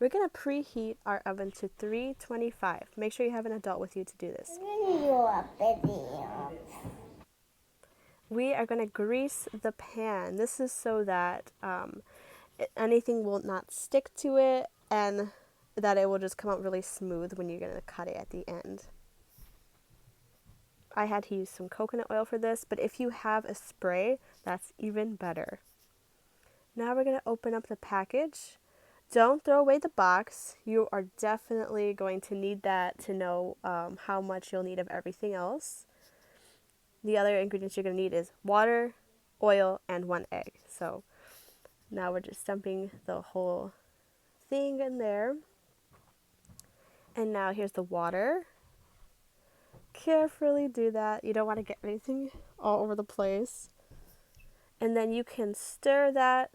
We're going to preheat our oven to 325. Make sure you have an adult with you to do this. We are going to grease the pan. This is so that anything will not stick to it and that it will just come out really smooth when you're going to cut it at the end. I had to use some coconut oil for this, but if you have a spray, that's even better. Now we're going to open up the package. Don't throw away the box. You are definitely going to need that to know how much you'll need of everything else. The other ingredients you're going to need is water, oil, and 1 egg. So now we're just dumping the whole thing in there. And now here's the water. Carefully do that. You don't want to get anything all over the place. And then you can stir that.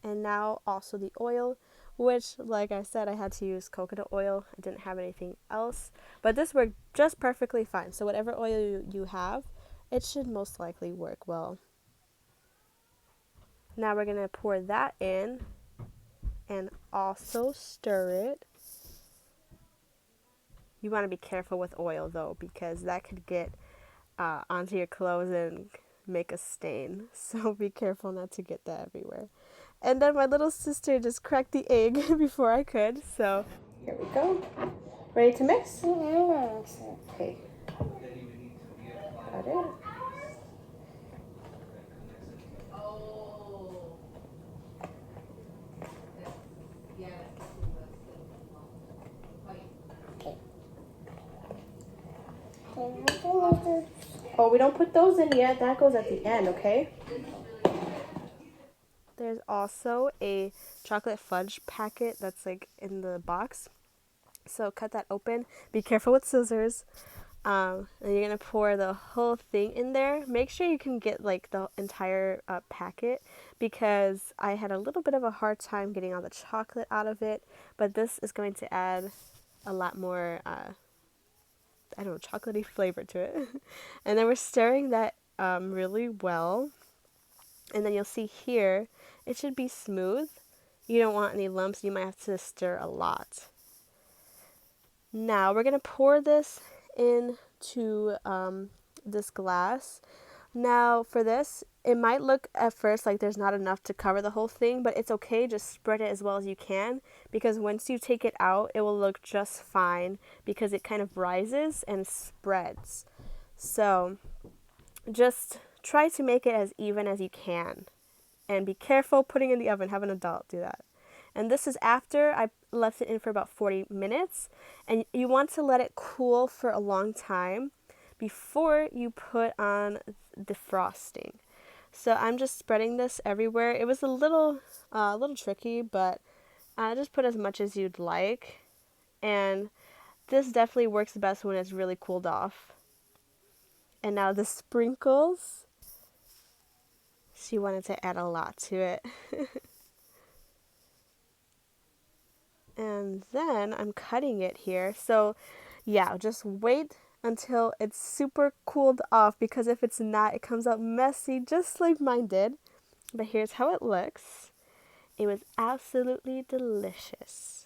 And now also the oil, which, like I said, I had to use coconut oil. I didn't have anything else. But this worked just perfectly fine. So whatever oil you have, it should most likely work well. Now we're going to pour that in and also stir it. You want to be careful with oil though, because that could get onto your clothes and make a stain. So be careful not to get that everywhere. And then my little sister just cracked the egg before I could. So here we go. Ready to mix? Okay. Got it. Oh, we don't put those in yet. That goes at the end, okay? There's also a chocolate fudge packet that's like in the box. So cut that open. Be careful with scissors. And you're going to pour the whole thing in there. Make sure you can get like the entire packet, because I had a little bit of a hard time getting all the chocolate out of it. But this is going to add a lot more, I don't know, chocolatey flavor to it. And then we're stirring that really well. And then you'll see here, it should be smooth. You don't want any lumps. You might have to stir a lot. Now we're going to pour this into this glass. Now for this, it might look at first like there's not enough to cover the whole thing, but it's okay. Just spread it as well as you can, because once you take it out, it will look just fine because it kind of rises and spreads. So just try to make it as even as you can. And be careful putting it in the oven. Have an adult do that. And this is after I left it in for about 40 minutes. And you want to let it cool for a long time before you put on the frosting. So I'm just spreading this everywhere. It was a little tricky, but just put as much as you'd like. And this definitely works best when it's really cooled off. And now the sprinkles. She wanted to add a lot to it. And then I'm cutting it here. So yeah, just wait until it's super cooled off, because if it's not, it comes out messy just like mine did. But here's how it looks. It was absolutely delicious.